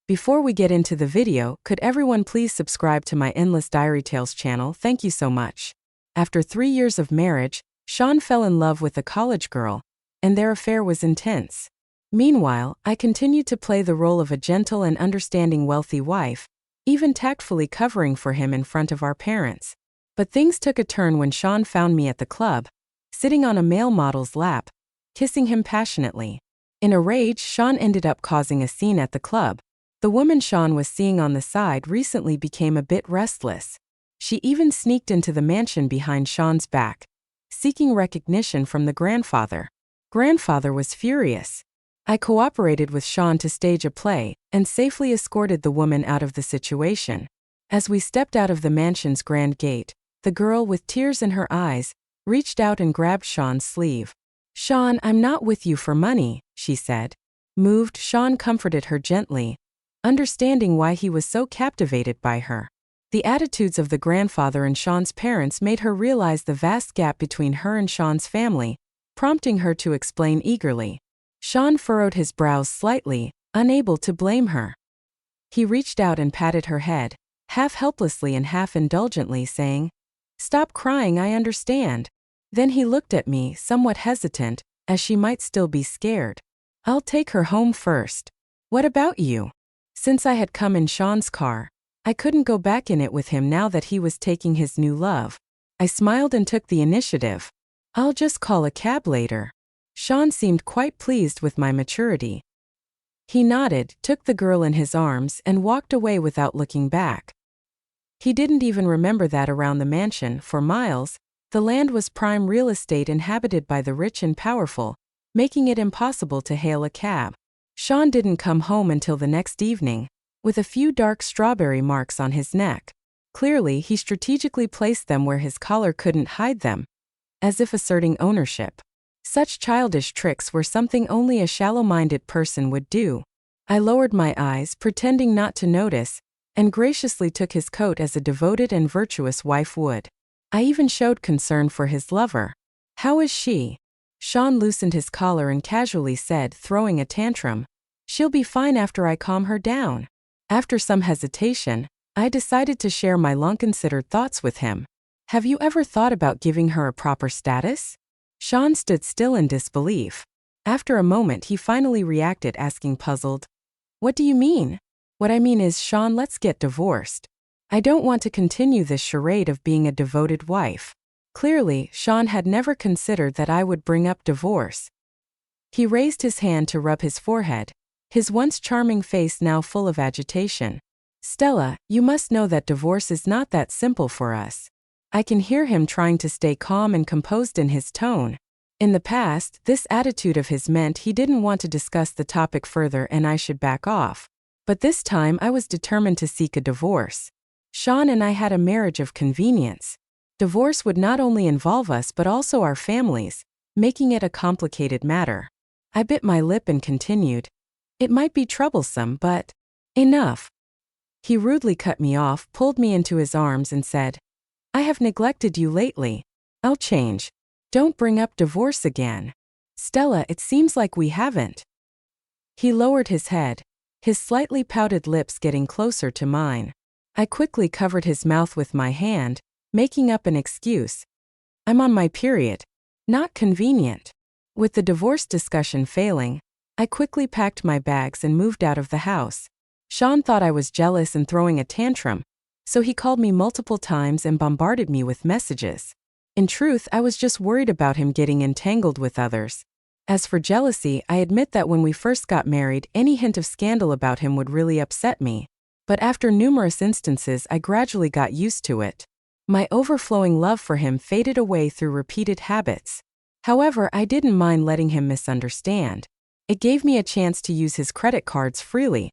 Before we get into the video, could everyone please subscribe to my Endless Diary Tales channel? Thank you so much. After 3 years of marriage, Sean fell in love with a college girl, and their affair was intense. Meanwhile, I continued to play the role of a gentle and understanding wealthy wife, even tactfully covering for him in front of our parents. But things took a turn when Sean found me at the club, sitting on a male model's lap, kissing him passionately. In a rage, Sean ended up causing a scene at the club. The woman Sean was seeing on the side recently became a bit restless. She even sneaked into the mansion behind Sean's back, seeking recognition from the grandfather. Grandfather was furious. I cooperated with Sean to stage a play and safely escorted the woman out of the situation. As we stepped out of the mansion's grand gate, the girl, with tears in her eyes, reached out and grabbed Sean's sleeve. "Sean, I'm not with you for money," she said. Moved, Sean comforted her gently, understanding why he was so captivated by her. The attitudes of the grandfather and Sean's parents made her realize the vast gap between her and Sean's family, prompting her to explain eagerly. Sean furrowed his brows slightly, unable to blame her. He reached out and patted her head, half helplessly and half indulgently, saying, "Stop crying, I understand." Then he looked at me, somewhat hesitant, as she might still be scared. "I'll take her home first. What about you?" Since I had come in Sean's car, I couldn't go back in it with him now that he was taking his new love. I smiled and took the initiative. "I'll just call a cab later." Sean seemed quite pleased with my maturity. He nodded, took the girl in his arms, and walked away without looking back. He didn't even remember that around the mansion, for miles, the land was prime real estate inhabited by the rich and powerful, making it impossible to hail a cab. Sean didn't come home until the next evening, with a few dark strawberry marks on his neck. Clearly, he strategically placed them where his collar couldn't hide them, as if asserting ownership. Such childish tricks were something only a shallow-minded person would do. I lowered my eyes, pretending not to notice, and graciously took his coat as a devoted and virtuous wife would. I even showed concern for his lover. "How is she?" Sean loosened his collar and casually said, throwing a tantrum, "She'll be fine after I calm her down." After some hesitation, I decided to share my long-considered thoughts with him. "Have you ever thought about giving her a proper status?" Sean stood still in disbelief. After a moment, he finally reacted, asking, puzzled, "What do you mean?" "What I mean is, Sean, let's get divorced. I don't want to continue this charade of being a devoted wife." Clearly, Sean had never considered that I would bring up divorce. He raised his hand to rub his forehead, his once charming face now full of agitation. "Stella, you must know that divorce is not that simple for us." I can hear him trying to stay calm and composed in his tone. In the past, this attitude of his meant he didn't want to discuss the topic further and I should back off. But this time I was determined to seek a divorce. Sean and I had a marriage of convenience. Divorce would not only involve us but also our families, making it a complicated matter. I bit my lip and continued, "It might be troublesome, but..." "Enough." He rudely cut me off, pulled me into his arms and said, "I have neglected you lately. I'll change. Don't bring up divorce again." "Stella, it seems like we haven't." He lowered his head, his slightly pouted lips getting closer to mine. I quickly covered his mouth with my hand, making up an excuse. "I'm on my period. Not convenient." With the divorce discussion failing, I quickly packed my bags and moved out of the house. Sean thought I was jealous and throwing a tantrum, so he called me multiple times and bombarded me with messages. In truth, I was just worried about him getting entangled with others. As for jealousy, I admit that when we first got married, any hint of scandal about him would really upset me. But after numerous instances, I gradually got used to it. My overflowing love for him faded away through repeated habits. However, I didn't mind letting him misunderstand. It gave me a chance to use his credit cards freely,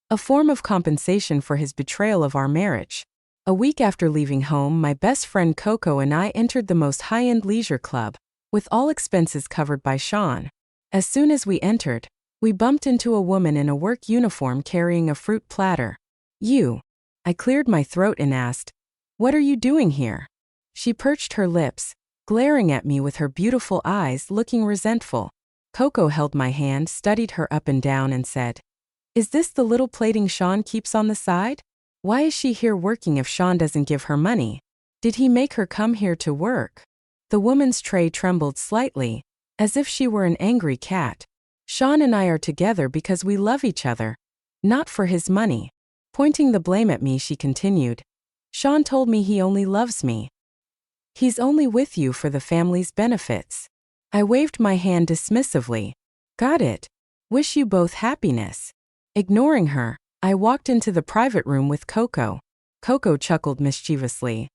a form of compensation for his betrayal of our marriage. A week after leaving home, my best friend Coco and I entered the most high-end leisure club, with all expenses covered by Sean. As soon as we entered, we bumped into a woman in a work uniform carrying a fruit platter. "You." I cleared my throat and asked, "What are you doing here?" She perched her lips, glaring at me with her beautiful eyes, looking resentful. Coco held my hand, studied her up and down, and said, Is this the little plating Sean keeps on the side? Why is she here working if Sean doesn't give her money? Did he make her come here to work? The woman's tray trembled slightly, as if she were an angry cat. Sean and I are together because we love each other, not for his money. Pointing the blame at me, she continued. Sean told me he only loves me. He's only with you for the family's benefits. I waved my hand dismissively. Got it. Wish you both happiness. Ignoring her, I walked into the private room with Coco. Coco chuckled mischievously.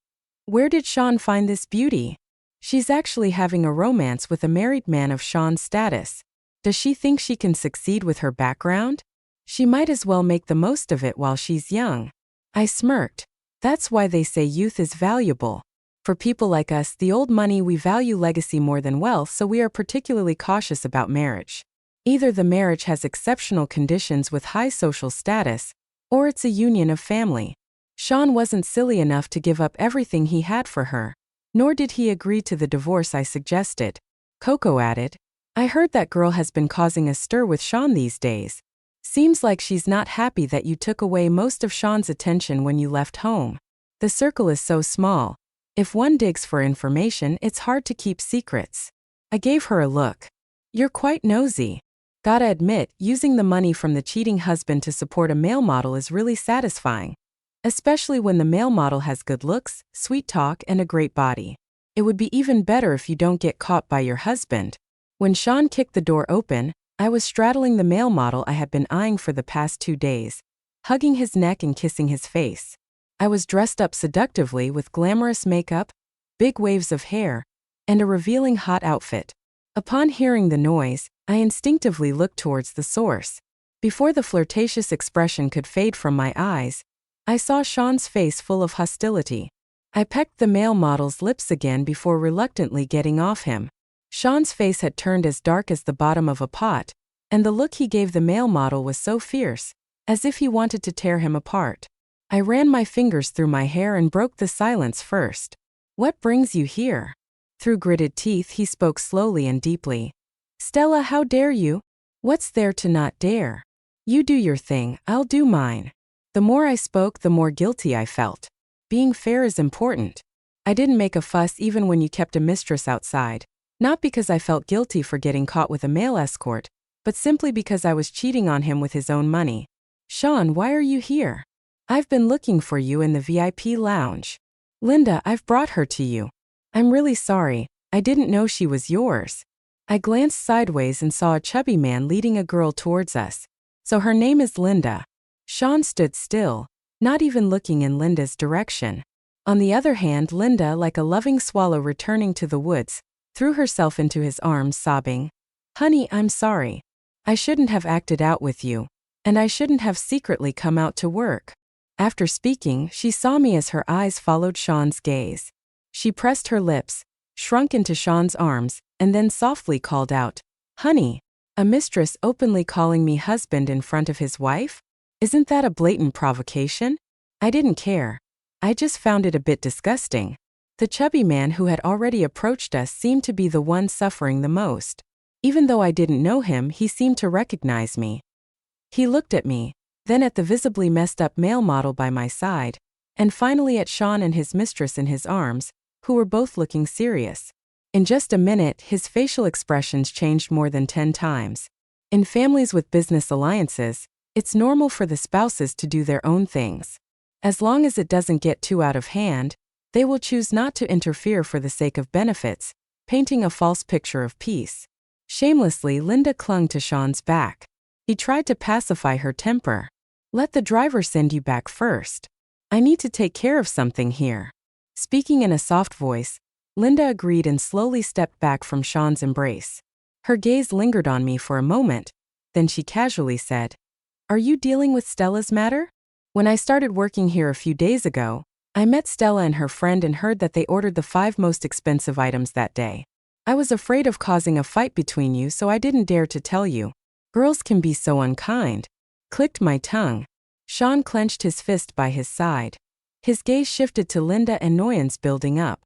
Where did Sean find this beauty? She's actually having a romance with a married man of Sean's status. Does she think she can succeed with her background? She might as well make the most of it while she's young. I smirked. That's why they say youth is valuable. For people like us, the old money, we value legacy more than wealth, so we are particularly cautious about marriage. Either the marriage has exceptional conditions with high social status, or it's a union of family. Sean wasn't silly enough to give up everything he had for her, nor did he agree to the divorce I suggested. Coco added, I heard that girl has been causing a stir with Sean these days. Seems like she's not happy that you took away most of Sean's attention when you left home. The circle is so small. If one digs for information, it's hard to keep secrets. I gave her a look. You're quite nosy. Gotta admit, using the money from the cheating husband to support a male model is really satisfying. Especially when the male model has good looks, sweet talk, and a great body. It would be even better if you don't get caught by your husband. When Sean kicked the door open, I was straddling the male model I had been eyeing for the past 2 days, hugging his neck and kissing his face. I was dressed up seductively with glamorous makeup, big waves of hair, and a revealing hot outfit. Upon hearing the noise, I instinctively looked towards the source. Before the flirtatious expression could fade from my eyes, I saw Sean's face full of hostility. I pecked the male model's lips again before reluctantly getting off him. Sean's face had turned as dark as the bottom of a pot, and the look he gave the male model was so fierce, as if he wanted to tear him apart. I ran my fingers through my hair and broke the silence first. What brings you here? Through gritted teeth, he spoke slowly and deeply. Stella, how dare you? What's there to not dare? You do your thing, I'll do mine. The more I spoke, the more guilty I felt. Being fair is important. I didn't make a fuss even when you kept a mistress outside. Not because I felt guilty for getting caught with a male escort, but simply because I was cheating on him with his own money. Sean, why are you here? I've been looking for you in the VIP lounge. Linda, I've brought her to you. I'm really sorry, I didn't know she was yours. I glanced sideways and saw a chubby man leading a girl towards us. So her name is Linda. Sean stood still, not even looking in Linda's direction. On the other hand, Linda, like a loving swallow returning to the woods, threw herself into his arms, sobbing, Honey, I'm sorry. I shouldn't have acted out with you, and I shouldn't have secretly come out to work. After speaking, she saw me as her eyes followed Sean's gaze. She pressed her lips, shrunk into Sean's arms, and then softly called out, Honey, a mistress openly calling me husband in front of his wife? Isn't that a blatant provocation? I didn't care. I just found it a bit disgusting. The chubby man who had already approached us seemed to be the one suffering the most. Even though I didn't know him, he seemed to recognize me. He looked at me, then at the visibly messed up male model by my side, and finally at Sean and his mistress in his arms, who were both looking serious. In just a minute, his facial expressions changed more than 10 times. In families with business alliances, it's normal for the spouses to do their own things. As long as it doesn't get too out of hand, they will choose not to interfere for the sake of benefits, painting a false picture of peace. Shamelessly, Linda clung to Sean's back. He tried to pacify her temper. Let the driver send you back first. I need to take care of something here. Speaking in a soft voice, Linda agreed and slowly stepped back from Sean's embrace. Her gaze lingered on me for a moment, then she casually said, Are you dealing with Stella's matter? When I started working here a few days ago, I met Stella and her friend and heard that they ordered the 5 most expensive items that day. I was afraid of causing a fight between you, so I didn't dare to tell you. Girls can be so unkind. Clicked my tongue. Sean clenched his fist by his side. His gaze shifted to Linda, annoyance building up.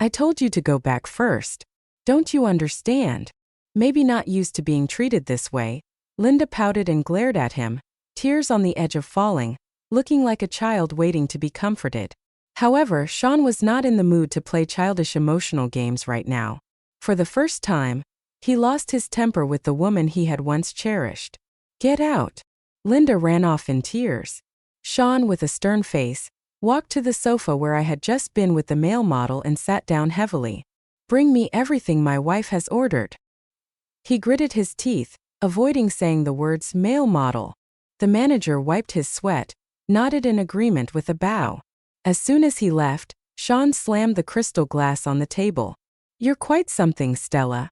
I told you to go back first. Don't you understand? Maybe not used to being treated this way. Linda pouted and glared at him. tears on the edge of falling, looking like a child waiting to be comforted. However, Sean was not in the mood to play childish emotional games right now. For the first time, he lost his temper with the woman he had once cherished. "Get out." Linda ran off in tears. Sean, with a stern face, walked to the sofa where I had just been with the male model and sat down heavily. "Bring me everything my wife has ordered." He gritted his teeth, avoiding saying the words male model. The manager wiped his sweat, nodded in agreement with a bow. As soon as he left, Sean slammed the crystal glass on the table. "You're quite something, Stella."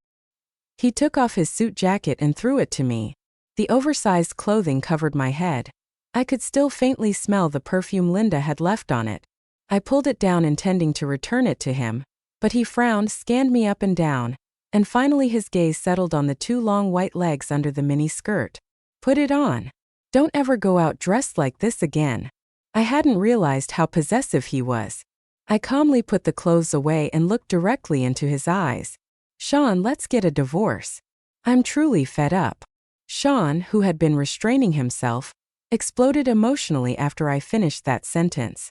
He took off his suit jacket and threw it to me. The oversized clothing covered my head. I could still faintly smell the perfume Linda had left on it. I pulled it down intending to return it to him, but he frowned, scanned me up and down, and finally his gaze settled on the two long white legs under the mini skirt. "Put it on. Don't ever go out dressed like this again." I hadn't realized how possessive he was. I calmly put the clothes away and looked directly into his eyes. "Sean, let's get a divorce. I'm truly fed up." Sean, who had been restraining himself, exploded emotionally after I finished that sentence.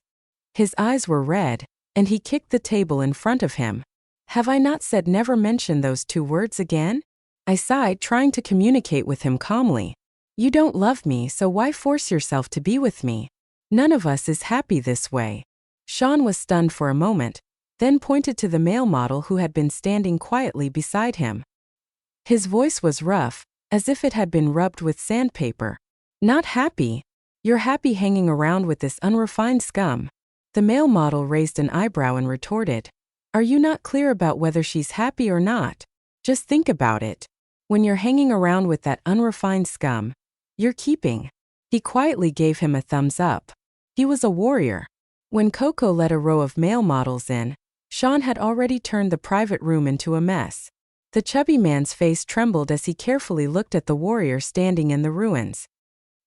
His eyes were red, and he kicked the table in front of him. "Have I not said never mention those two words again?" I sighed, trying to communicate with him calmly. "You don't love me, so why force yourself to be with me? None of us is happy this way." Sean was stunned for a moment, then pointed to the male model who had been standing quietly beside him. His voice was rough, as if it had been rubbed with sandpaper. "Not happy? You're happy hanging around with this unrefined scum." The male model raised an eyebrow and retorted, "Are you not clear about whether she's happy or not? Just think about it. When you're hanging around with that unrefined scum, you're keeping." He quietly gave him a thumbs up. He was a warrior. When Coco let a row of male models in, Sean had already turned the private room into a mess. The chubby man's face trembled as he carefully looked at the warrior standing in the ruins.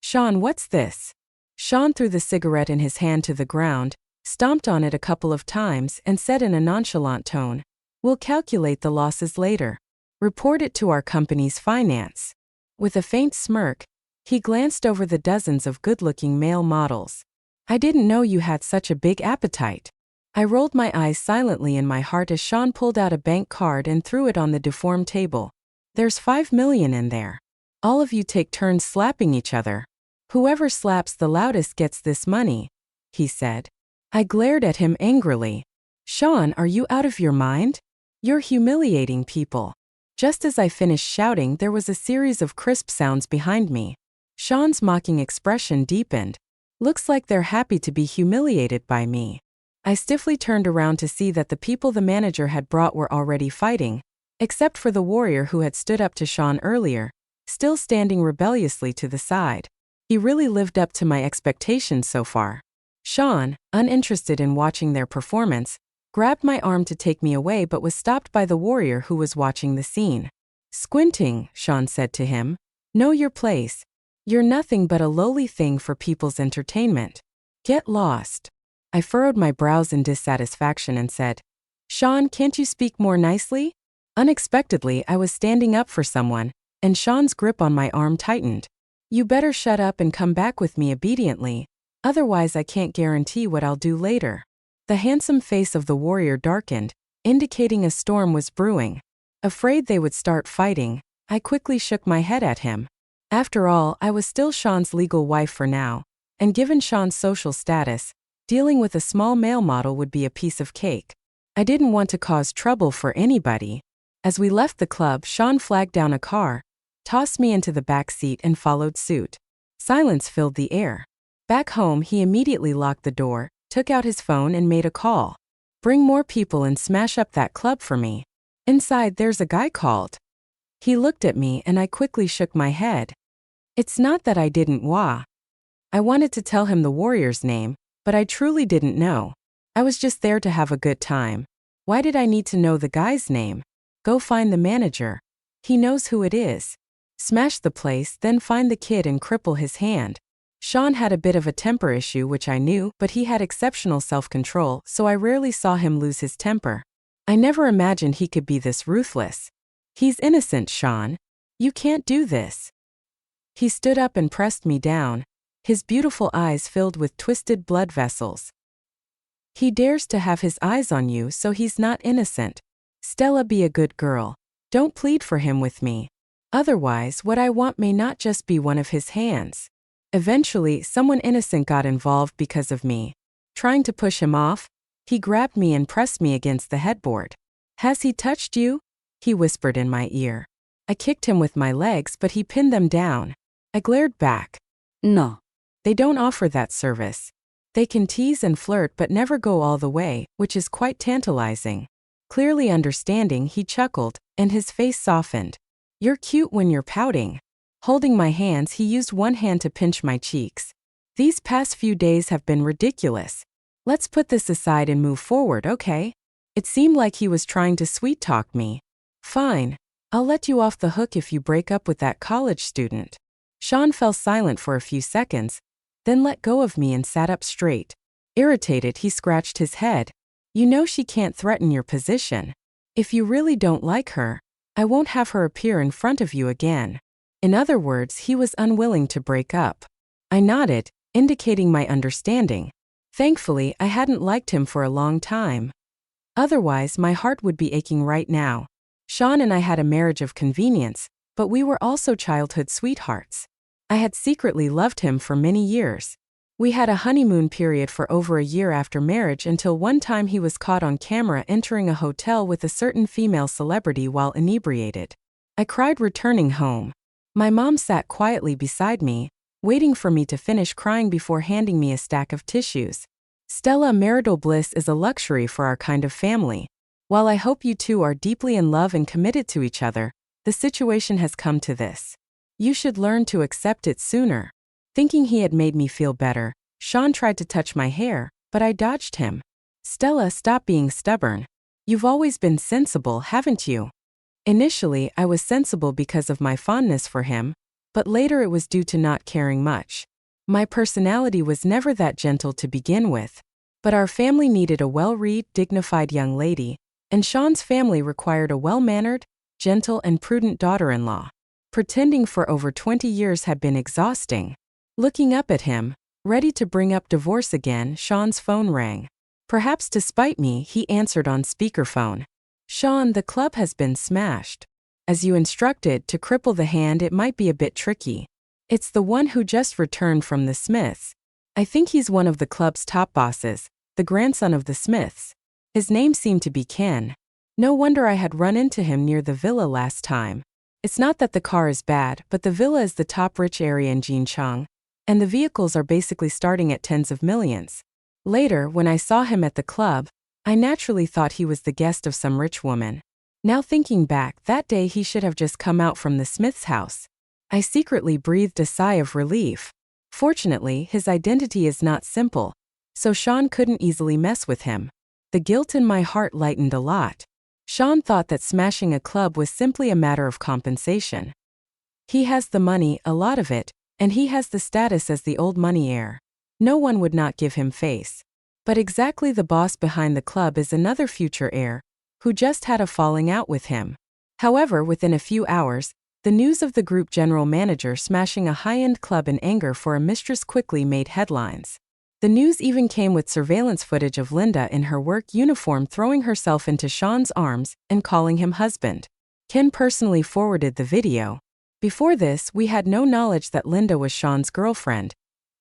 "Sean, what's this?" Sean threw the cigarette in his hand to the ground, stomped on it a couple of times, and said in a nonchalant tone, "We'll calculate the losses later. Report it to our company's finance." With a faint smirk, he glanced over the dozens of good-looking male models. "I didn't know you had such a big appetite." I rolled my eyes silently in my heart as Sean pulled out a bank card and threw it on the deformed table. "There's 5 million in there. All of you take turns slapping each other. Whoever slaps the loudest gets this money," he said. I glared at him angrily. "Sean, are you out of your mind? You're humiliating people." Just as I finished shouting, there was a series of crisp sounds behind me. Sean's mocking expression deepened. "Looks like they're happy to be humiliated by me." I stiffly turned around to see that the people the manager had brought were already fighting, except for the warrior who had stood up to Sean earlier, still standing rebelliously to the side. He really lived up to my expectations so far. Sean, uninterested in watching their performance, grabbed my arm to take me away but was stopped by the warrior who was watching the scene. "Squinting," Sean said to him. "Know your place. You're nothing but a lowly thing for people's entertainment. Get lost." I furrowed my brows in dissatisfaction and said, "Sean, can't you speak more nicely?" Unexpectedly, I was standing up for someone, and Sean's grip on my arm tightened. "You better shut up and come back with me obediently, otherwise I can't guarantee what I'll do later." The handsome face of the warrior darkened, indicating a storm was brewing. Afraid they would start fighting, I quickly shook my head at him. After all, I was still Sean's legal wife for now, and given Sean's social status, dealing with a small male model would be a piece of cake. I didn't want to cause trouble for anybody. As we left the club, Sean flagged down a car, tossed me into the back seat and followed suit. Silence filled the air. Back home, he immediately locked the door, took out his phone and made a call. "Bring more people and smash up that club for me. Inside there's a guy called." He looked at me and I quickly shook my head. It's not that I didn't I wanted to tell him the warrior's name, but I truly didn't know. I was just there to have a good time. Why did I need to know the guy's name? Go find the manager. He knows who it is. Smash the place, then find the kid and cripple his hand. Sean had a bit of a temper issue, which I knew, but he had exceptional self-control, so I rarely saw him lose his temper. I never imagined he could be this ruthless. "He's innocent, Sean. You can't do this." He stood up and pressed me down, his beautiful eyes filled with twisted blood vessels. He dares to have his eyes on you, so he's not innocent. Stella, be a good girl. Don't plead for him with me. Otherwise, what I want may not just be one of his hands. Eventually, someone innocent got involved because of me. Trying to push him off, he grabbed me and pressed me against the headboard. Has he touched you? He whispered in my ear. I kicked him with my legs, but he pinned them down. I glared back. No. They don't offer that service. They can tease and flirt but never go all the way, which is quite tantalizing. Clearly understanding, he chuckled, and his face softened. You're cute when you're pouting. Holding my hands, he used one hand to pinch my cheeks. These past few days have been ridiculous. Let's put this aside and move forward, okay? It seemed like he was trying to sweet-talk me. Fine. I'll let you off the hook if you break up with that college student. Sean fell silent for a few seconds, then let go of me and sat up straight. Irritated, he scratched his head. You know she can't threaten your position. If you really don't like her, I won't have her appear in front of you again. In other words, he was unwilling to break up. I nodded, indicating my understanding. Thankfully, I hadn't liked him for a long time. Otherwise, my heart would be aching right now. Sean and I had a marriage of convenience, but we were also childhood sweethearts. I had secretly loved him for many years. We had a honeymoon period for over a year after marriage until one time he was caught on camera entering a hotel with a certain female celebrity while inebriated. I cried returning home. My mom sat quietly beside me, waiting for me to finish crying before handing me a stack of tissues. Stella, marital bliss is a luxury for our kind of family. While I hope you two are deeply in love and committed to each other, the situation has come to this. You should learn to accept it sooner. Thinking he had made me feel better, Sean tried to touch my hair, but I dodged him. Stella, stop being stubborn. You've always been sensible, haven't you? Initially, I was sensible because of my fondness for him, but later it was due to not caring much. My personality was never that gentle to begin with. But our family needed a well-read, dignified young lady, and Sean's family required a well-mannered, gentle and prudent daughter-in-law. Pretending for over 20 years had been exhausting. Looking up at him, ready to bring up divorce again, Sean's phone rang. Perhaps to spite me, he answered on speakerphone. Sean, the club has been smashed. As you instructed, to cripple the hand it might be a bit tricky. It's the one who just returned from the Smiths. I think he's one of the club's top bosses, the grandson of the Smiths. His name seemed to be Ken. No wonder I had run into him near the villa last time. It's not that the car is bad, but the villa is the top rich area in Jincheng, and the vehicles are basically starting at tens of millions. Later, when I saw him at the club, I naturally thought he was the guest of some rich woman. Now thinking back, that day he should have just come out from the Smith's house. I secretly breathed a sigh of relief. Fortunately, his identity is not simple, so Sean couldn't easily mess with him. The guilt in my heart lightened a lot. Sean thought that smashing a club was simply a matter of compensation. He has the money, a lot of it, and he has the status as the old money heir. No one would not give him face. But exactly the boss behind the club is another future heir, who just had a falling out with him. However, within a few hours, the news of the group general manager smashing a high-end club in anger for a mistress quickly made headlines. The news even came with surveillance footage of Linda in her work uniform throwing herself into Sean's arms and calling him husband. Ken personally forwarded the video. Before this, we had no knowledge that Linda was Sean's girlfriend,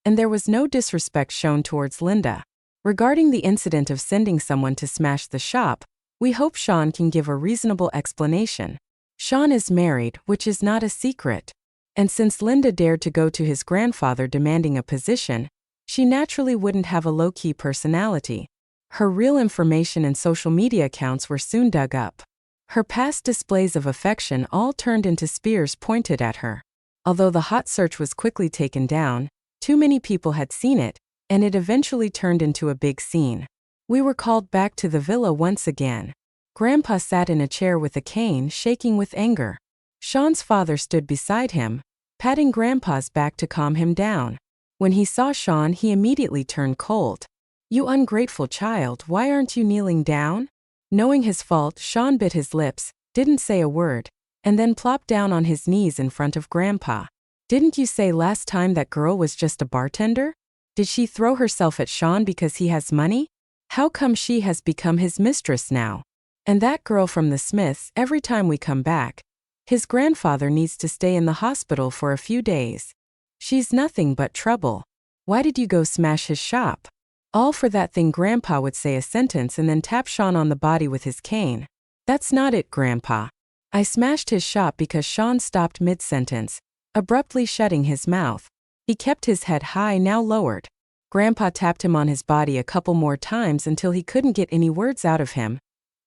and there was no disrespect shown towards Linda. Regarding the incident of sending someone to smash the shop, we hope Sean can give a reasonable explanation. Sean is married, which is not a secret. And since Linda dared to go to his grandfather demanding a position, she naturally wouldn't have a low-key personality. Her real information and social media accounts were soon dug up. Her past displays of affection all turned into spears pointed at her. Although the hot search was quickly taken down, too many people had seen it, and it eventually turned into a big scene. We were called back to the villa once again. Grandpa sat in a chair with a cane, shaking with anger. Sean's father stood beside him, patting Grandpa's back to calm him down. When he saw Sean, he immediately turned cold. "You ungrateful child, why aren't you kneeling down?" Knowing his fault, Sean bit his lips, didn't say a word, and then plopped down on his knees in front of Grandpa. Didn't you say last time that girl was just a bartender? Did she throw herself at Sean because he has money? How come she has become his mistress now? And that girl from the Smiths, every time we come back, his grandfather needs to stay in the hospital for a few days. She's nothing but trouble. Why did you go smash his shop? All for that thing Grandpa would say a sentence and then tap Sean on the body with his cane. That's not it, Grandpa. I smashed his shop because Sean stopped mid-sentence, abruptly shutting his mouth. He kept his head high, now lowered. Grandpa tapped him on his body a couple more times until he couldn't get any words out of him,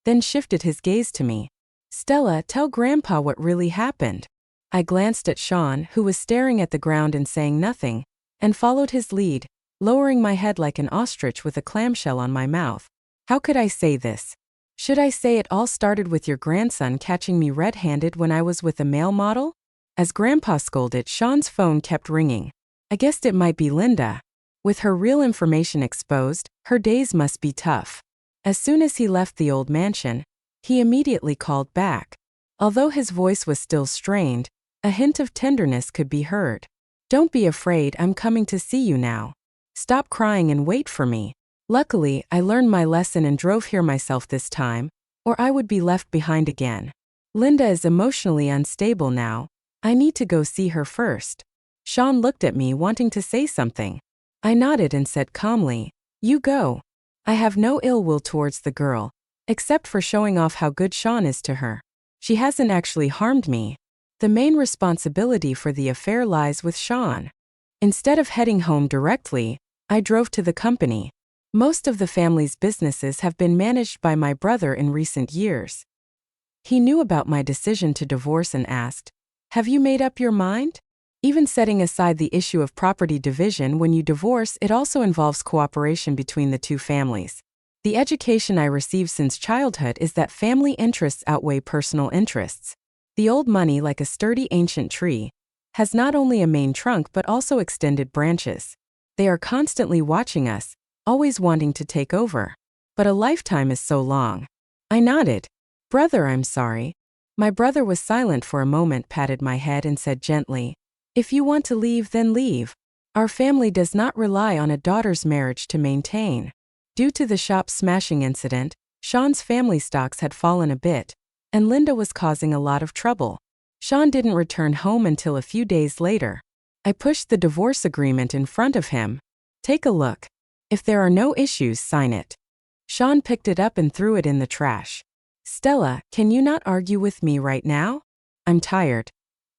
then shifted his gaze to me. Stella, tell Grandpa what really happened. I glanced at Sean, who was staring at the ground and saying nothing, and followed his lead, lowering my head like an ostrich with a clamshell on my mouth. How could I say this? Should I say it all started with your grandson catching me red-handed when I was with a male model? As Grandpa scolded, Sean's phone kept ringing. I guessed it might be Linda. With her real information exposed, her days must be tough. As soon as he left the old mansion, he immediately called back. Although his voice was still strained, a hint of tenderness could be heard. Don't be afraid, I'm coming to see you now. Stop crying and wait for me. Luckily, I learned my lesson and drove here myself this time, or I would be left behind again. Linda is emotionally unstable now. I need to go see her first. Sean looked at me, wanting to say something. I nodded and said calmly, You go. I have no ill will towards the girl, except for showing off how good Sean is to her. She hasn't actually harmed me. The main responsibility for the affair lies with Sean. Instead of heading home directly, I drove to the company. Most of the family's businesses have been managed by my brother in recent years. He knew about my decision to divorce and asked, Have you made up your mind? Even setting aside the issue of property division, when you divorce, it also involves cooperation between the two families. The education I received since childhood is that family interests outweigh personal interests. The old money, like a sturdy ancient tree, has not only a main trunk but also extended branches. They are constantly watching us, always wanting to take over. But a lifetime is so long. I nodded. Brother, I'm sorry. My brother was silent for a moment, patted my head and said gently, If you want to leave, then leave. Our family does not rely on a daughter's marriage to maintain. Due to the shop smashing incident, Sean's family stocks had fallen a bit, and Linda was causing a lot of trouble. Sean didn't return home until a few days later. I pushed the divorce agreement in front of him. Take a look. If there are no issues, sign it. Sean picked it up and threw it in the trash. Stella, can you not argue with me right now? I'm tired.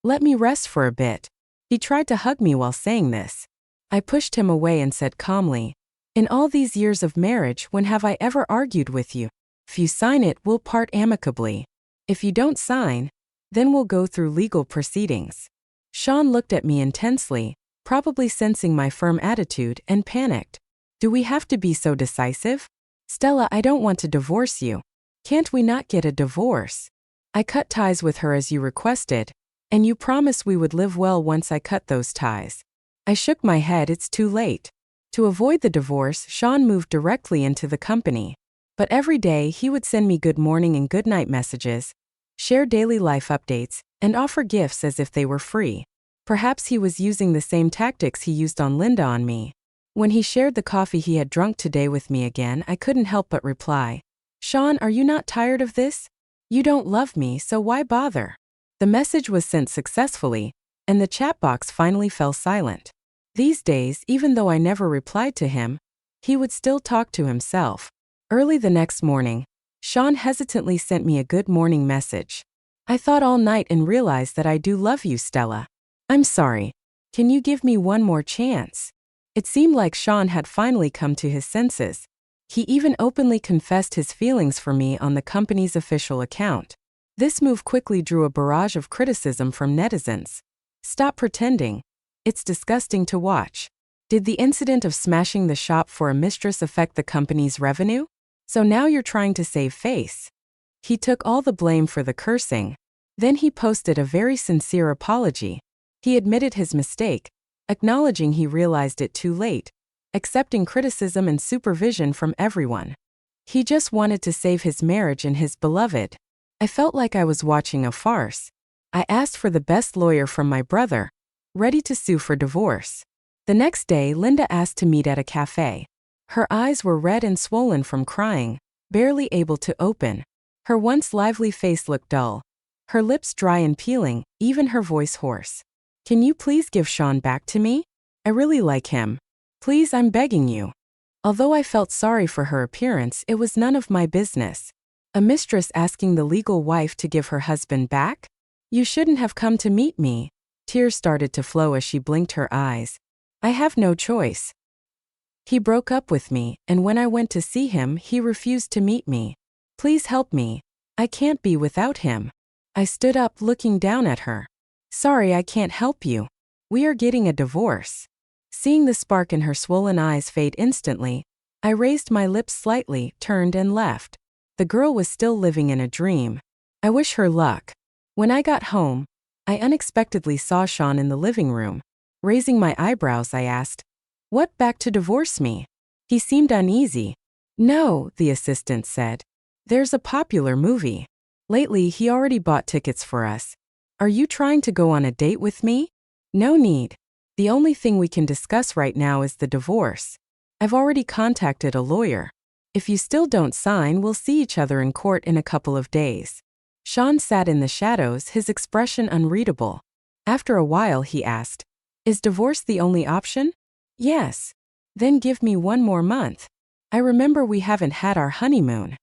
Let me rest for a bit. He tried to hug me while saying this. I pushed him away and said calmly, In all these years of marriage, when have I ever argued with you? If you sign it, we'll part amicably. If you don't sign, then we'll go through legal proceedings. Sean looked at me intensely, probably sensing my firm attitude, and panicked. Do we have to be so decisive? Stella, I don't want to divorce you. Can't we not get a divorce? I cut ties with her as you requested, and you promised we would live well once I cut those ties. I shook my head. It's too late. To avoid the divorce, Sean moved directly into the company. But every day he would send me good morning and good night messages, share daily life updates, and offer gifts as if they were free. Perhaps he was using the same tactics he used on Linda on me. When he shared the coffee he had drunk today with me again, I couldn't help but reply, Sean, are you not tired of this? You don't love me, so why bother? The message was sent successfully, and the chat box finally fell silent. These days, even though I never replied to him, he would still talk to himself. Early the next morning, Sean hesitantly sent me a good morning message. I thought all night and realized that I do love you, Stella. I'm sorry. Can you give me one more chance? It seemed like Sean had finally come to his senses. He even openly confessed his feelings for me on the company's official account. This move quickly drew a barrage of criticism from netizens. Stop pretending. It's disgusting to watch. Did the incident of smashing the shop for a mistress affect the company's revenue? So now you're trying to save face. He took all the blame for the cursing. Then he posted a very sincere apology. He admitted his mistake, acknowledging he realized it too late, accepting criticism and supervision from everyone. He just wanted to save his marriage and his beloved. I felt like I was watching a farce. I asked for the best lawyer from my brother, ready to sue for divorce. The next day, Linda asked to meet at a cafe. Her eyes were red and swollen from crying, barely able to open. Her once lively face looked dull. Her lips dry and peeling, even her voice hoarse. "Can you please give Sean back to me? I really like him. Please, I'm begging you." Although I felt sorry for her appearance, it was none of my business. A mistress asking the legal wife to give her husband back? "You shouldn't have come to meet me." Tears started to flow as she blinked her eyes. "I have no choice. He broke up with me, and when I went to see him, he refused to meet me. Please help me. I can't be without him." I stood up, looking down at her. "Sorry, I can't help you. We are getting a divorce." Seeing the spark in her swollen eyes fade instantly, I raised my lips slightly, turned and left. The girl was still living in a dream. I wish her luck. When I got home, I unexpectedly saw Sean in the living room. Raising my eyebrows, I asked, "What, back to divorce me?" He seemed uneasy. "No," the assistant said. "There's a popular movie. Lately, he already bought tickets for us. Are you trying to go on a date with me?" "No need. The only thing we can discuss right now is the divorce. I've already contacted a lawyer. If you still don't sign, we'll see each other in court in a couple of days." Sean sat in the shadows, his expression unreadable. After a while, he asked, "Is divorce the only option?" "Yes." "Then give me one more month. I remember we haven't had our honeymoon."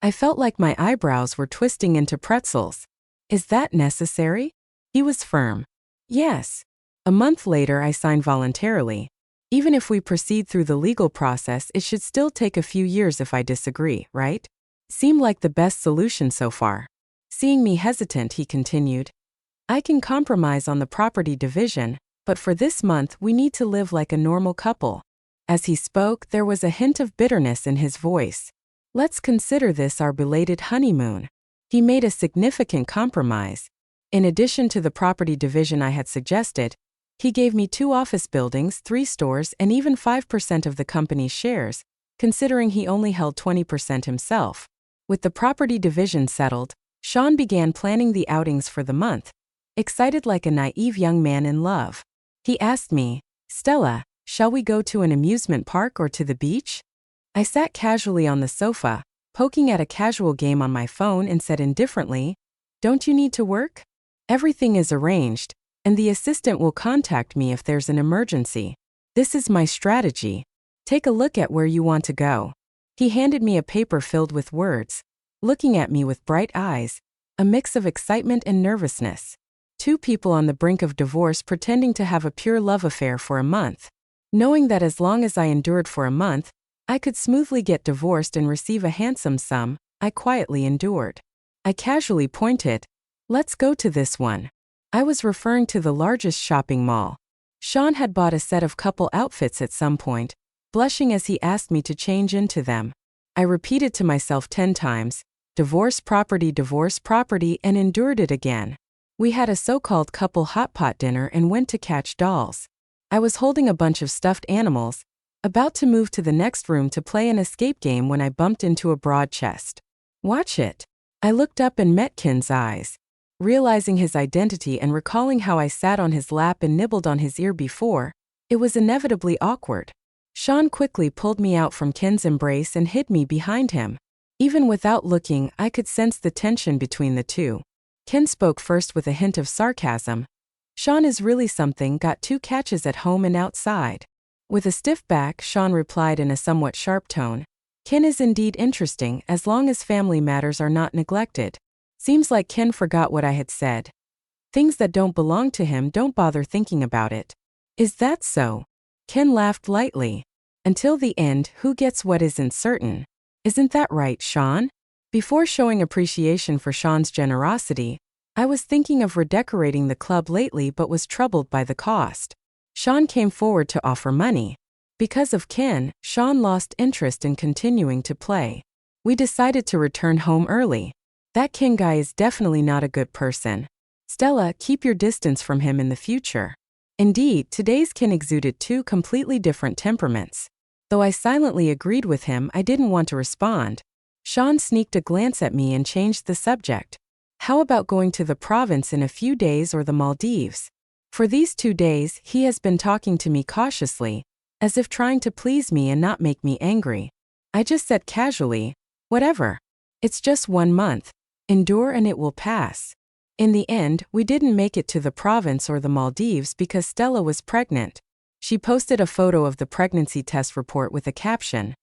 I felt like my eyebrows were twisting into pretzels. "Is that necessary?" He was firm. "Yes." A month later, I signed voluntarily. Even if we proceed through the legal process, it should still take a few years if I disagree, right? Seemed like the best solution so far. Seeing me hesitant, he continued, "I can compromise on the property division, but for this month we need to live like a normal couple." As he spoke, there was a hint of bitterness in his voice. "Let's consider this our belated honeymoon." He made a significant compromise. In addition to the property division I had suggested, he gave me 2 office buildings, 3 stores, and even 5% of the company's shares, considering he only held 20% himself. With the property division settled, Sean began planning the outings for the month, excited like a naive young man in love. He asked me, "Stella, shall we go to an amusement park or to the beach?" I sat casually on the sofa, poking at a casual game on my phone, and said indifferently, "Don't you need to work? Everything is arranged, and the assistant will contact me if there's an emergency. This is my strategy. Take a look at where you want to go." He handed me a paper filled with words, looking at me with bright eyes, a mix of excitement and nervousness. 2 people on the brink of divorce pretending to have a pure love affair for a month. Knowing that as long as I endured for a month, I could smoothly get divorced and receive a handsome sum, I quietly endured. I casually pointed, "Let's go to this one." I was referring to the largest shopping mall. Sean had bought a set of couple outfits at some point, blushing as he asked me to change into them. I repeated to myself 10 times, divorce property, and endured it again. We had a so-called couple hot pot dinner and went to catch dolls. I was holding a bunch of stuffed animals, about to move to the next room to play an escape game when I bumped into a broad chest. "Watch it." I looked up and met Ken's eyes. Realizing his identity and recalling how I sat on his lap and nibbled on his ear before, it was inevitably awkward. Sean quickly pulled me out from Ken's embrace and hid me behind him. Even without looking, I could sense the tension between the two. Ken spoke first with a hint of sarcasm. "Sean is really something, got 2 catches at home and outside." With a stiff back, Sean replied in a somewhat sharp tone, "Ken is indeed interesting, as long as family matters are not neglected." Seems like Ken forgot what I had said. Things that don't belong to him, don't bother thinking about it. Is that so? Ken laughed lightly. Until the end, who gets what isn't certain. Isn't that right, Sean? Before showing appreciation for Sean's generosity, I was thinking of redecorating the club lately but was troubled by the cost. Sean came forward to offer money. Because of Ken, Sean lost interest in continuing to play. We decided to return home early. That Ken guy is definitely not a good person. Stella, keep your distance from him in the future. Indeed, today's Ken exuded 2 completely different temperaments. Though I silently agreed with him, I didn't want to respond. Sean sneaked a glance at me and changed the subject. "How about going to the province in a few days or the Maldives?" For these 2 days, he has been talking to me cautiously, as if trying to please me and not make me angry. I just said casually, "Whatever. It's just 1 month. Endure and it will pass." In the end, we didn't make it to the province or the Maldives because Stella was pregnant. She posted a photo of the pregnancy test report with a caption,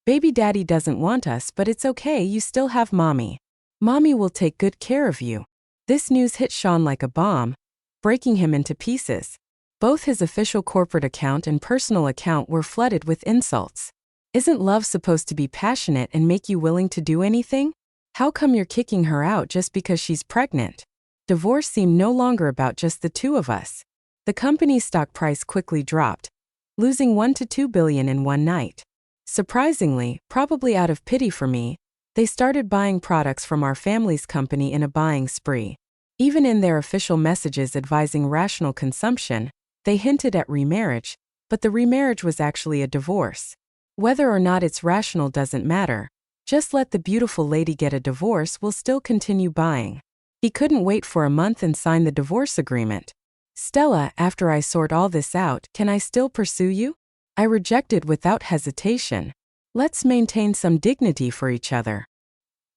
"Baby daddy doesn't want us, but it's okay, you still have mommy. Mommy will take good care of you." This news hit Sean like a bomb, breaking him into pieces. Both his official corporate account and personal account were flooded with insults. Isn't love supposed to be passionate and make you willing to do anything? How come you're kicking her out just because she's pregnant? Divorce seemed no longer about just the two of us. The company's stock price quickly dropped, losing $1 to $2 billion in one night. Surprisingly, probably out of pity for me, they started buying products from our family's company in a buying spree. Even in their official messages advising rational consumption, they hinted at remarriage, but the remarriage was actually a divorce. Whether or not it's rational doesn't matter. Just let the beautiful lady get a divorce, we'll still continue buying. He couldn't wait for a month and sign the divorce agreement. "Stella, after I sort all this out, can I still pursue you?" I rejected without hesitation. "Let's maintain some dignity for each other."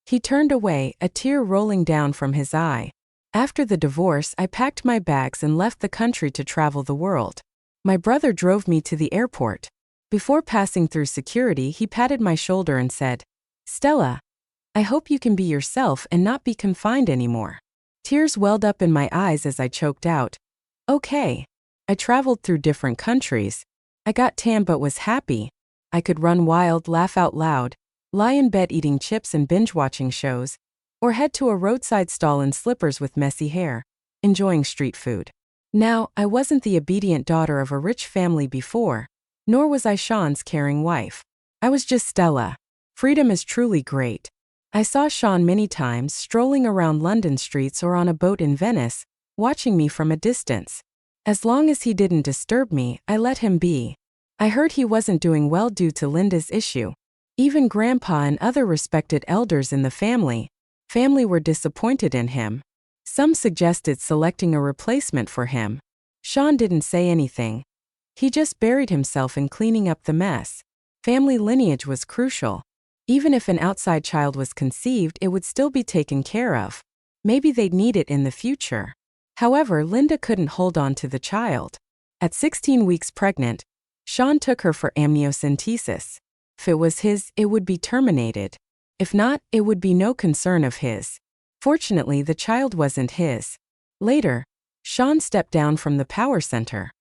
He turned away, a tear rolling down from his eye. After the divorce, I packed my bags and left the country to travel the world. My brother drove me to the airport. Before passing through security, he patted my shoulder and said, "Stella, I hope you can be yourself and not be confined anymore." Tears welled up in my eyes as I choked out, "Okay." I traveled through different countries. I got tan but was happy. I could run wild, laugh out loud, lie in bed eating chips and binge-watching shows, or head to a roadside stall in slippers with messy hair, enjoying street food. Now, I wasn't the obedient daughter of a rich family before, nor was I Sean's caring wife. I was just Stella. Freedom is truly great. I saw Sean many times strolling around London streets or on a boat in Venice, watching me from a distance. As long as he didn't disturb me, I let him be. I heard he wasn't doing well due to Linda's issue. Even Grandpa and other respected elders in the family were disappointed in him. Some suggested selecting a replacement for him. Sean didn't say anything. He just buried himself in cleaning up the mess. Family lineage was crucial. Even if an outside child was conceived, it would still be taken care of. Maybe they'd need it in the future. However, Linda couldn't hold on to the child. At 16 weeks pregnant, Sean took her for amniocentesis. If it was his, it would be terminated. If not, it would be no concern of his. Fortunately, the child wasn't his. Later, Sean stepped down from the power center.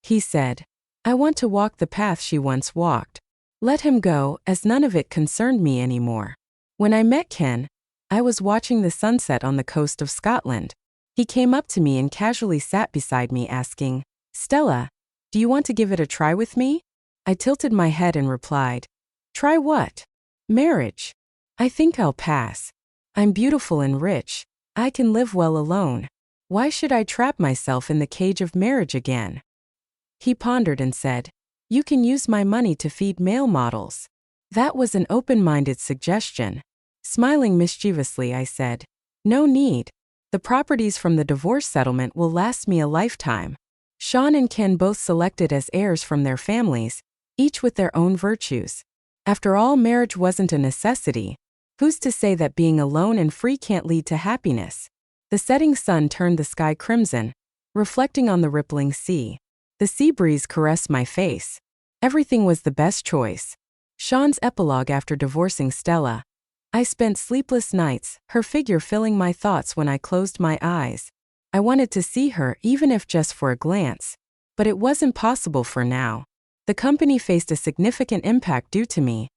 He said, "I want to walk the path she once walked." Let him go, as none of it concerned me anymore. When I met Ken, I was watching the sunset on the coast of Scotland. He came up to me and casually sat beside me asking, "Stella, do you want to give it a try with me?" I tilted my head and replied, "Try what?" "Marriage. I think I'll pass. I'm beautiful and rich. I can live well alone. Why should I trap myself in the cage of marriage again?" He pondered and said, "You can use my money to feed male models." That was an open-minded suggestion. Smiling mischievously, I said, "No need. The properties from the divorce settlement will last me a lifetime." Sean and Ken both selected as heirs from their families, each with their own virtues. After all, marriage wasn't a necessity. Who's to say that being alone and free can't lead to happiness? The setting sun turned the sky crimson, reflecting on the rippling sea. The sea breeze caressed my face. Everything was the best choice. Sean's epilogue after divorcing Stella. I spent sleepless nights, her figure filling my thoughts when I closed my eyes. I wanted to see her, even if just for a glance. But it wasn't possible for now. The company faced a significant impact due to me,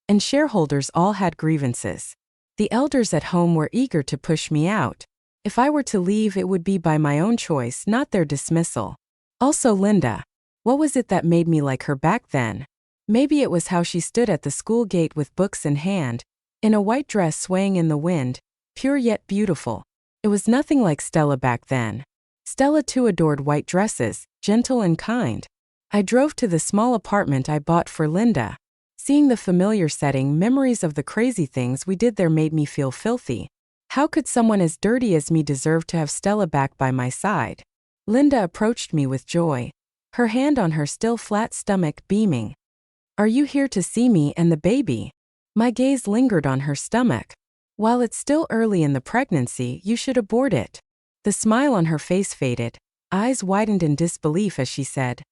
and shareholders all had grievances. The elders at home were eager to push me out. If I were to leave, it would be by my own choice, not their dismissal. Also Linda. What was it that made me like her back then? Maybe it was how she stood at the school gate with books in hand, in a white dress swaying in the wind, pure yet beautiful. It was nothing like Stella back then. Stella too adored white dresses, gentle and kind. I drove to the small apartment I bought for Linda. Seeing the familiar setting, memories of the crazy things we did there made me feel filthy. How could someone as dirty as me deserve to have Stella back by my side? Linda approached me with joy, her hand on her still flat stomach beaming. Are you here to see me and the baby? My gaze lingered on her stomach. While it's still early in the pregnancy, you should abort it. The smile on her face faded, eyes widened in disbelief as she said,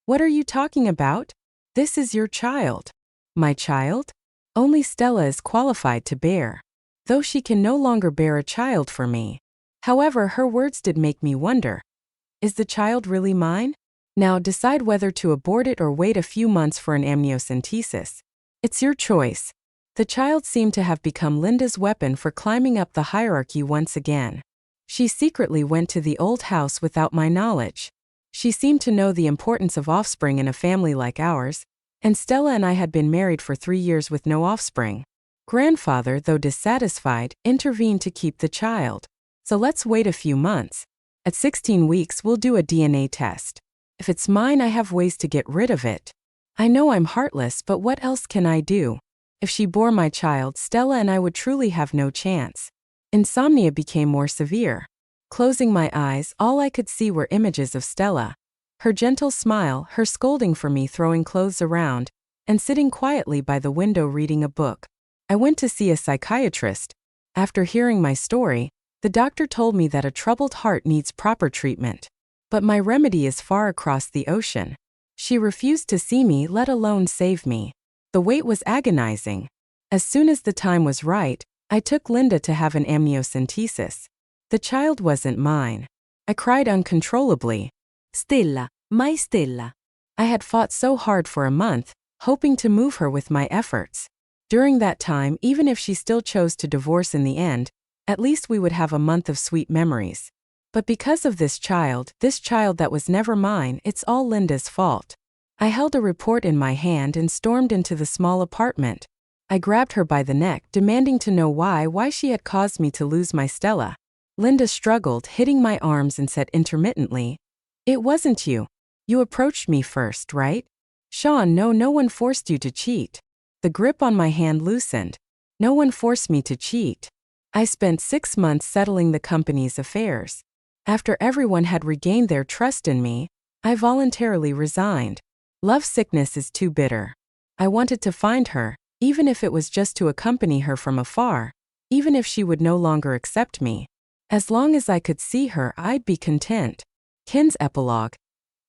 What are you talking about? This is your child. My child? Only Stella is qualified to bear. Though she can no longer bear a child for me. However, her words did make me wonder. Is the child really mine? Now decide whether to abort it or wait a few months for an amniocentesis. It's your choice. The child seemed to have become Linda's weapon for climbing up the hierarchy once again. She secretly went to the old house without my knowledge. She seemed to know the importance of offspring in a family like ours, and Stella and I had been married for 3 years with no offspring. Grandfather, though dissatisfied, intervened to keep the child. So let's wait a few months. At 16 weeks, we'll do a DNA test. If it's mine, I have ways to get rid of it. I know I'm heartless, but what else can I do? If she bore my child, Stella and I would truly have no chance. Insomnia became more severe. Closing my eyes, all I could see were images of Stella. Her gentle smile, her scolding for me throwing clothes around, and sitting quietly by the window reading a book. I went to see a psychiatrist. After hearing my story, the doctor told me that a troubled heart needs proper treatment. But my remedy is far across the ocean. She refused to see me, let alone save me. The wait was agonizing. As soon as the time was right, I took Linda to have an amniocentesis. The child wasn't mine. I cried uncontrollably. Stella, my Stella. I had fought so hard for a month, hoping to move her with my efforts. During that time, even if she still chose to divorce in the end, at least we would have a month of sweet memories. But because of this child that was never mine, it's all Linda's fault. I held a report in my hand and stormed into the small apartment. I grabbed her by the neck, demanding to know why she had caused me to lose my Stella. Linda struggled, hitting my arms, and said intermittently, It wasn't you. You approached me first, right? Sean, no one forced you to cheat. The grip on my hand loosened. No one forced me to cheat. I spent 6 months settling the company's affairs. After everyone had regained their trust in me, I voluntarily resigned. Love sickness is too bitter. I wanted to find her, even if it was just to accompany her from afar, even if she would no longer accept me. As long as I could see her, I'd be content. Ken's epilogue.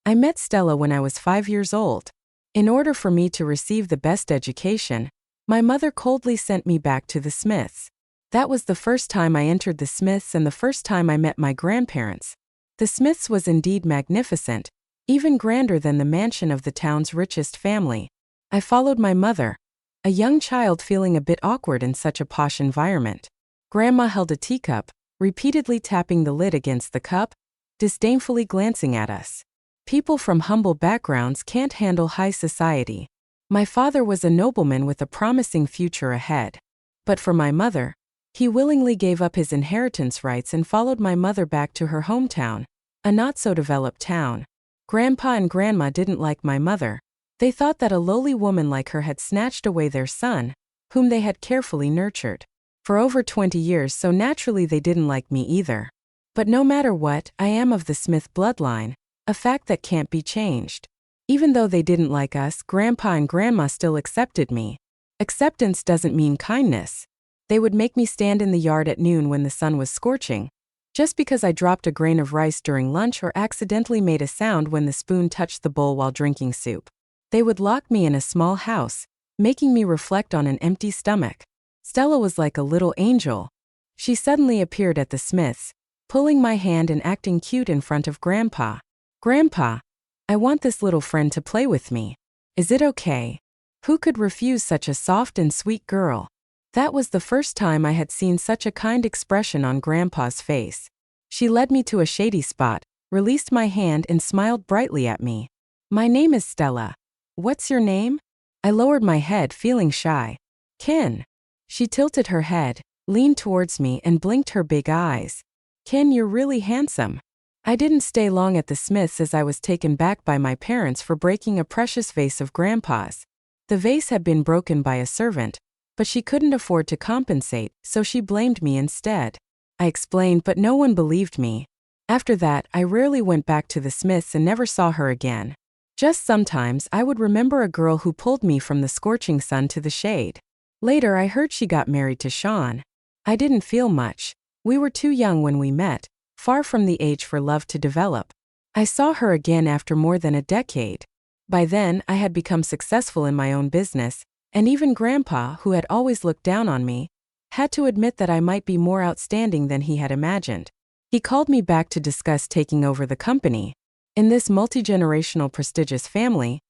I met Stella when I was 5 years old. In order for me to receive the best education, my mother coldly sent me back to the Smiths. That was the first time I entered the Smiths and the first time I met my grandparents. The Smiths was indeed magnificent, even grander than the mansion of the town's richest family. I followed my mother, a young child feeling a bit awkward in such a posh environment. Grandma held a teacup, repeatedly tapping the lid against the cup, disdainfully glancing at us. People from humble backgrounds can't handle high society. My father was a nobleman with a promising future ahead. But for my mother, he willingly gave up his inheritance rights and followed my mother back to her hometown, a not-so-developed town. Grandpa and Grandma didn't like my mother. They thought that a lowly woman like her had snatched away their son, whom they had carefully nurtured for over 20 years, so naturally they didn't like me either. But no matter what, I am of the Smith bloodline, a fact that can't be changed. Even though they didn't like us, Grandpa and Grandma still accepted me. Acceptance doesn't mean kindness. They would make me stand in the yard at noon when the sun was scorching, just because I dropped a grain of rice during lunch or accidentally made a sound when the spoon touched the bowl while drinking soup. They would lock me in a small house, making me reflect on an empty stomach. Stella was like a little angel. She suddenly appeared at the Smiths, pulling my hand and acting cute in front of Grandpa. Grandpa, I want this little friend to play with me. Is it okay? Who could refuse such a soft and sweet girl? That was the first time I had seen such a kind expression on Grandpa's face. She led me to a shady spot, released my hand and smiled brightly at me. My name is Stella. What's your name? I lowered my head, feeling shy. Ken. She tilted her head, leaned towards me and blinked her big eyes. Ken, you're really handsome. I didn't stay long at the Smiths as I was taken back by my parents for breaking a precious vase of Grandpa's. The vase had been broken by a servant, but she couldn't afford to compensate, so she blamed me instead. I explained, but no one believed me. After that, I rarely went back to the Smiths and never saw her again. Just sometimes I would remember a girl who pulled me from the scorching sun to the shade. Later, I heard she got married to Sean. I didn't feel much. We were too young when we met, far from the age for love to develop. I saw her again after more than a decade. By then, I had become successful in my own business, and even Grandpa, who had always looked down on me, had to admit that I might be more outstanding than he had imagined. He called me back to discuss taking over the company. In this multi-generational prestigious family,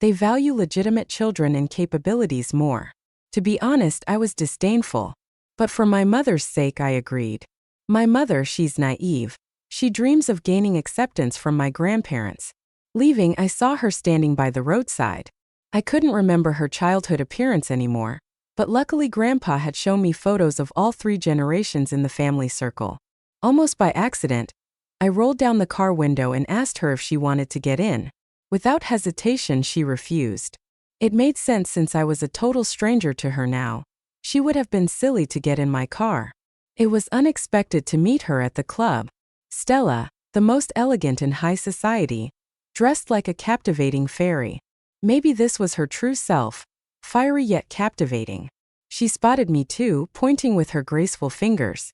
they value legitimate children and capabilities more. To be honest, I was disdainful. But for my mother's sake, I agreed. My mother, she's naive. She dreams of gaining acceptance from my grandparents. Leaving, I saw her standing by the roadside. I couldn't remember her childhood appearance anymore, but luckily Grandpa had shown me photos of all 3 generations in the family circle. Almost by accident, I rolled down the car window and asked her if she wanted to get in. Without hesitation, she refused. It made sense since I was a total stranger to her now. She would have been silly to get in my car. It was unexpected to meet her at the club. Stella, the most elegant in high society, dressed like a captivating fairy. Maybe this was her true self, fiery yet captivating. She spotted me too, pointing with her graceful fingers.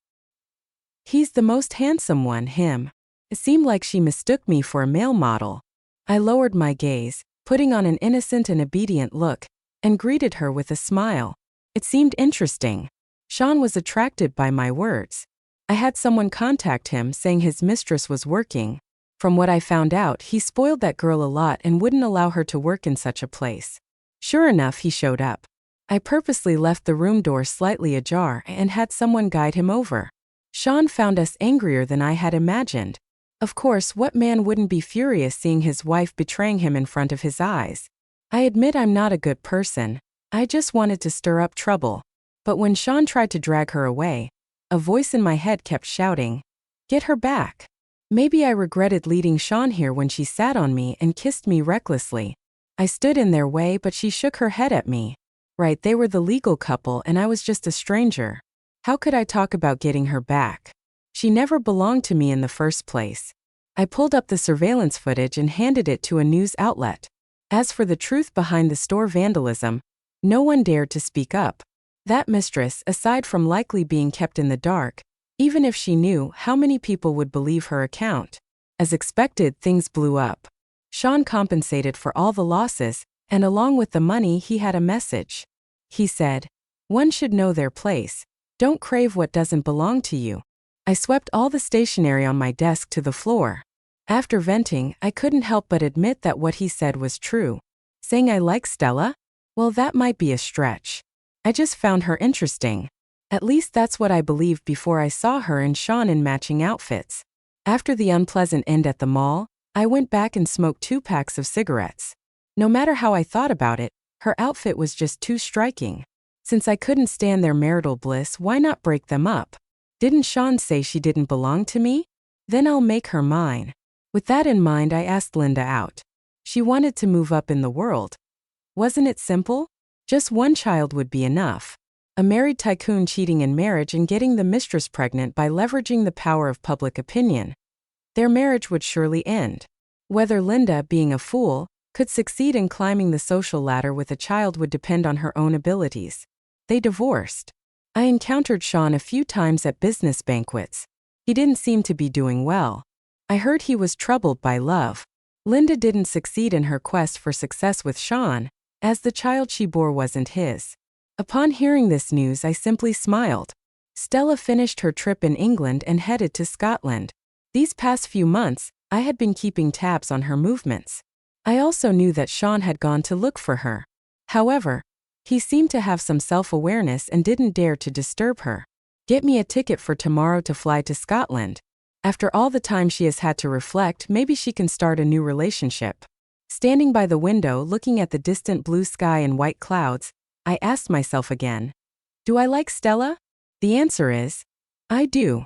"He's the most handsome one, him." It seemed like she mistook me for a male model. I lowered my gaze, putting on an innocent and obedient look, and greeted her with a smile. It seemed interesting. Sean was attracted by my words. I had someone contact him saying his mistress was working. From what I found out, he spoiled that girl a lot and wouldn't allow her to work in such a place. Sure enough, he showed up. I purposely left the room door slightly ajar and had someone guide him over. Sean found us angrier than I had imagined. Of course, what man wouldn't be furious seeing his wife betraying him in front of his eyes? I admit I'm not a good person. I just wanted to stir up trouble. But when Sean tried to drag her away, a voice in my head kept shouting, "Get her back." Maybe I regretted leading Sean here when she sat on me and kissed me recklessly. I stood in their way, but she shook her head at me. Right, they were the legal couple and I was just a stranger. How could I talk about getting her back? She never belonged to me in the first place. I pulled up the surveillance footage and handed it to a news outlet. As for the truth behind the store vandalism, no one dared to speak up. That mistress, aside from likely being kept in the dark, even if she knew, how many people would believe her account? As expected, things blew up. Sean compensated for all the losses, and along with the money he had a message. He said, "One should know their place. Don't crave what doesn't belong to you." I swept all the stationery on my desk to the floor. After venting, I couldn't help but admit that what he said was true. Saying I like Stella? Well, that might be a stretch. I just found her interesting. At least that's what I believed before I saw her and Sean in matching outfits. After the unpleasant end at the mall, I went back and smoked 2 packs of cigarettes. No matter how I thought about it, her outfit was just too striking. Since I couldn't stand their marital bliss, why not break them up? Didn't Sean say she didn't belong to me? Then I'll make her mine. With that in mind, I asked Linda out. She wanted to move up in the world. Wasn't it simple? Just 1 child would be enough. A married tycoon cheating in marriage and getting the mistress pregnant by leveraging the power of public opinion. Their marriage would surely end. Whether Linda, being a fool, could succeed in climbing the social ladder with a child would depend on her own abilities. They divorced. I encountered Sean a few times at business banquets. He didn't seem to be doing well. I heard he was troubled by love. Linda didn't succeed in her quest for success with Sean, as the child she bore wasn't his. Upon hearing this news, I simply smiled. Stella finished her trip in England and headed to Scotland. These past few months, I had been keeping tabs on her movements. I also knew that Sean had gone to look for her. However, he seemed to have some self-awareness and didn't dare to disturb her. Get me a ticket for tomorrow to fly to Scotland. After all the time she has had to reflect, maybe she can start a new relationship. Standing by the window looking at the distant blue sky and white clouds, I asked myself again, do I like Stella? The answer is, I do.